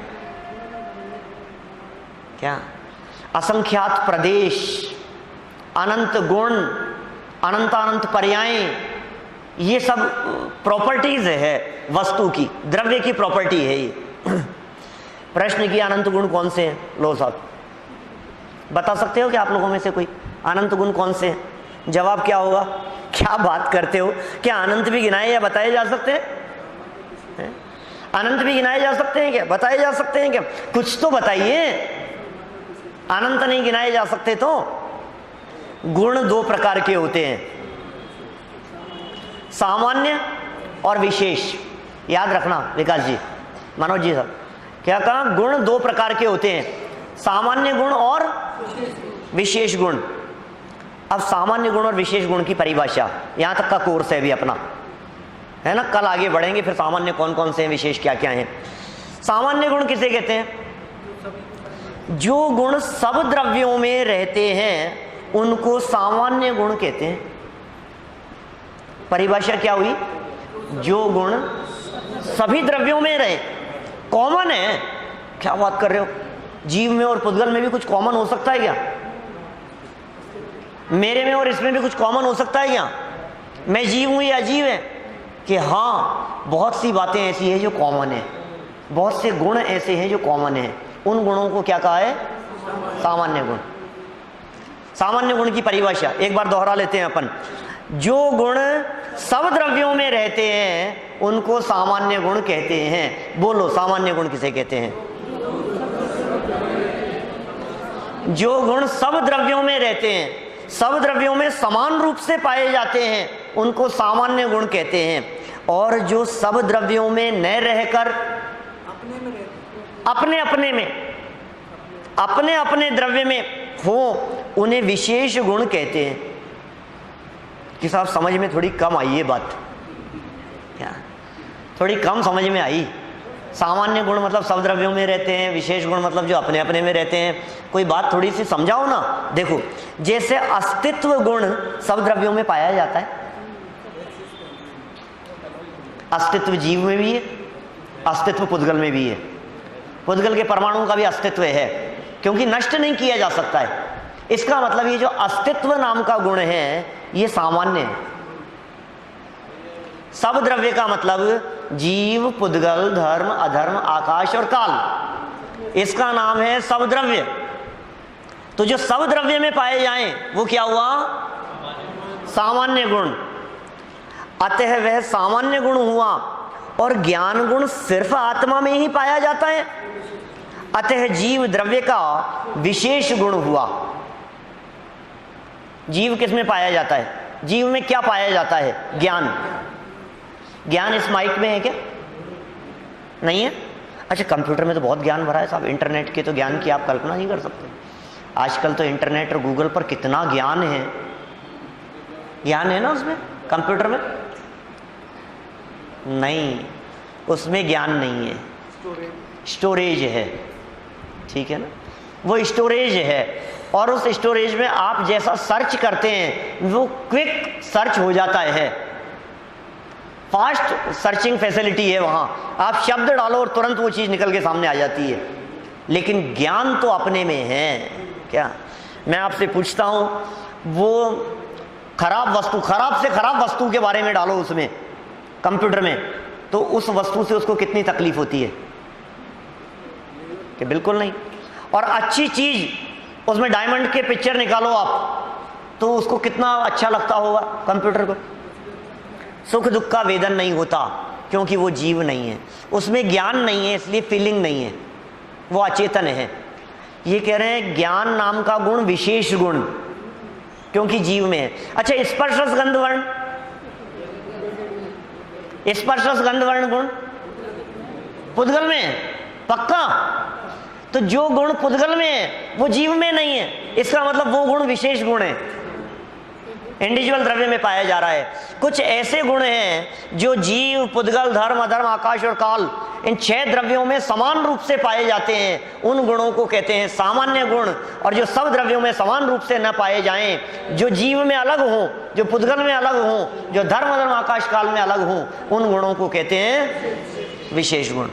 क्या? असंख्यात प्रदेश, अनंत गुण, अनंत पर्याय, ये सब प्रॉपर्टीज है वस्तु की, द्रव्य की प्रॉपर्टी है ये। प्रश्न किया अनंत गुण कौन से हैं? लो साहब बता सकते हो क्या आप लोगों में से कोई अनंत गुण कौन से हैं? जवाब क्या होगा? क्या बात करते हो? क्या अनंत भी गिनाए या बताए जा सकते हैं? अनंत भी गिनाए जा सकते हैं क्या? बताए जा सकते हैं क्या? कुछ तो बताइए। अनंत नहीं गिनाए जा सकते तो? गुण दो प्रकार के होते हैं, सामान्य और विशेष। याद रखना विकास जी, मनोज जी साहब, क्या कहा? गुण दो प्रकार के होते हैं, सामान्य गुण और विशेष गुण। अब सामान्य गुण और विशेष गुण की परिभाषा, यहां तक का कोर्स है भी अपना, है ना? कल आगे बढ़ेंगे फिर सामान्य कौन कौन से हैं, विशेष क्या क्या हैं। सामान्य गुण किसे कहते हैं? जो गुण सब द्रव्यों में रहते हैं उनको सामान्य गुण कहते हैं। परिभाषा क्या हुई? जो गुण सभी द्रव्यों में रहे, कॉमन है। क्या बात कर रहे हो? जीव में और पुद्गल में भी कुछ कॉमन हो सकता है क्या? मेरे में और इसमें भी कुछ कॉमन हो सकता है क्या? मैं जीव हूं या अजीब है? कि हाँ, बहुत सी बातें ऐसी हैं जो कॉमन है, बहुत से गुण ऐसे हैं जो कॉमन है। उन गुणों को क्या कहा है? सामान्य गुण। सामान्य गुण की परिभाषा एक बार दोहरा लेते हैं अपन। जो गुण सब द्रव्यों में रहते हैं उनको सामान्य गुण कहते हैं। बोलो, सामान्य गुण किसे कहते हैं? जो गुण सब द्रव्यों में रहते हैं, सब द्रव्यों में समान रूप से पाए जाते हैं, उनको सामान्य गुण कहते हैं। और जो सब द्रव्यों में न रहकर अपने अपने द्रव्य में हो, उन्हें विशेष गुण कहते हैं। कि साहब समझ में थोड़ी कम आई ये बात, क्या थोड़ी कम समझ में आई? सामान्य गुण मतलब सब द्रव्यों में रहते हैं, विशेष गुण मतलब जो अपने अपने में रहते हैं। कोई बात थोड़ी सी समझाओ ना। देखो, जैसे अस्तित्व गुण सब द्रव्यों में पाया जाता है, अस्तित्व जीव में भी है, अस्तित्व पुद्गल में भी है। पुद्गल के परमाणुओं का भी अस्तित्व है, क्योंकि नष्ट नहीं किया जा सकता है। इसका मतलब ये जो अस्तित्व नाम का गुण है ये सामान्य है। सब द्रव्य का मतलब जीव, पुद्गल, धर्म, अधर्म, आकाश और काल, इसका नाम है सब द्रव्य। तो जो सब द्रव्य में पाए जाएं वो क्या हुआ? सामान्य गुण। अतः वह सामान्य गुण हुआ। और ज्ञान गुण सिर्फ आत्मा में ही पाया जाता है, अतः जीव द्रव्य का विशेष गुण हुआ। जीव किस में पाया जाता है? जीव में क्या पाया जाता है? ज्ञान। ज्ञान इस माइक में है क्या? नहीं है? अच्छा, कंप्यूटर में तो बहुत ज्ञान भरा है साहब। इंटरनेट के तो ज्ञान की आप कल्पना नहीं कर सकते। आजकल तो इंटरनेट और गूगल पर कितना ज्ञान है। ज्ञान है ना उसमें, कंप्यूटर में? नहीं, उसमें ज्ञान नहीं है, स्टोरेज है। ठीक है ना? वो स्टोरेज है, और उस स्टोरेज में आप जैसा सर्च करते हैं वो क्विक सर्च हो जाता है। फास्ट सर्चिंग फैसिलिटी है वहां। आप शब्द डालो और तुरंत वो चीज निकल के सामने आ जाती है। लेकिन ज्ञान तो अपने में है। क्या मैं आपसे पूछता हूं, वो खराब वस्तु, खराब से खराब वस्तु के बारे में डालो उसमें, कंप्यूटर में, तो उस वस्तु से उसको कितनी तकलीफ होती है? कि बिल्कुल नहीं। और अच्छी चीज, उसमें डायमंड के पिक्चर निकालो आप, तो उसको कितना अच्छा लगता होगा कंप्यूटर को। सुख दुख का वेदन नहीं होता। क्योंकि वो जीव नहीं है, उसमें ज्ञान नहीं है, इसलिए फीलिंग नहीं है, वो अचेतन है। ये कह रहे हैं ज्ञान नाम का गुण विशेष गुण क्योंकि जीव में है। अच्छा, स्पर्श रस गंध वर्ण, स्पर्श रस गंध वर्ण गुण पुद्गल में है, पक्का? तो जो गुण पुद्गल में है वो जीव में नहीं है, इसका मतलब वो गुण विशेष गुण है, इंडिविजुअल द्रव्य में पाया जा रहा है। कुछ ऐसे गुण हैं जो जीव, पुद्गल, धर्म, अधर्म, आकाश और काल, इन 6 द्रव्यों में समान रूप से पाए जाते हैं, उन गुणों को कहते हैं सामान्य गुण। और जो सब द्रव्यों में समान रूप से न पाए जाएं, जो जीव में अलग हों, जो पुद्गल में अलग हों, जो धर्म, अधर्म, आकाश काल में अलग हों, उन गुणों को कहते हैं विशेष गुण।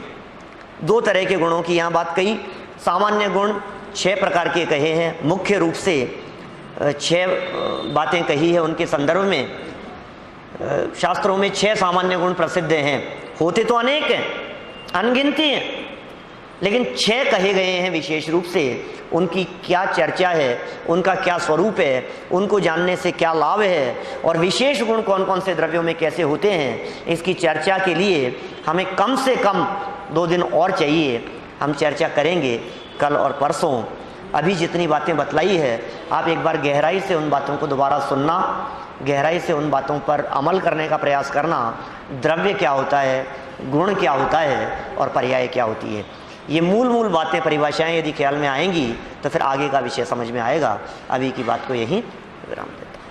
2 तरह के गुणों की यहाँ बात कही। सामान्य गुण 6 प्रकार के कहे हैं, मुख्य रूप से 6 बातें कही है। उनके संदर्भ में शास्त्रों में 6 सामान्य गुण प्रसिद्ध हैं। होते तो अनेक हैं, अनगिनती हैं, लेकिन 6 कहे गए हैं विशेष रूप से। उनकी क्या चर्चा है, उनका क्या स्वरूप है, उनको जानने से क्या लाभ है, और विशेष गुण कौन कौन से द्रव्यों में कैसे होते हैं, इसकी चर्चा के लिए हमें कम से कम 2 दिन और चाहिए। हम चर्चा करेंगे कल और परसों। अभी जितनी बातें बतलाई है, आप एक बार गहराई से उन बातों को दोबारा सुनना, गहराई से उन बातों पर अमल करने का प्रयास करना। द्रव्य क्या होता है, गुण क्या होता है, और पर्याय क्या होती है, ये मूल बातें, परिभाषाएं यदि ख्याल में आएंगी तो फिर आगे का विषय समझ में आएगा। अभी की बात को यहीं विराम देता हूं।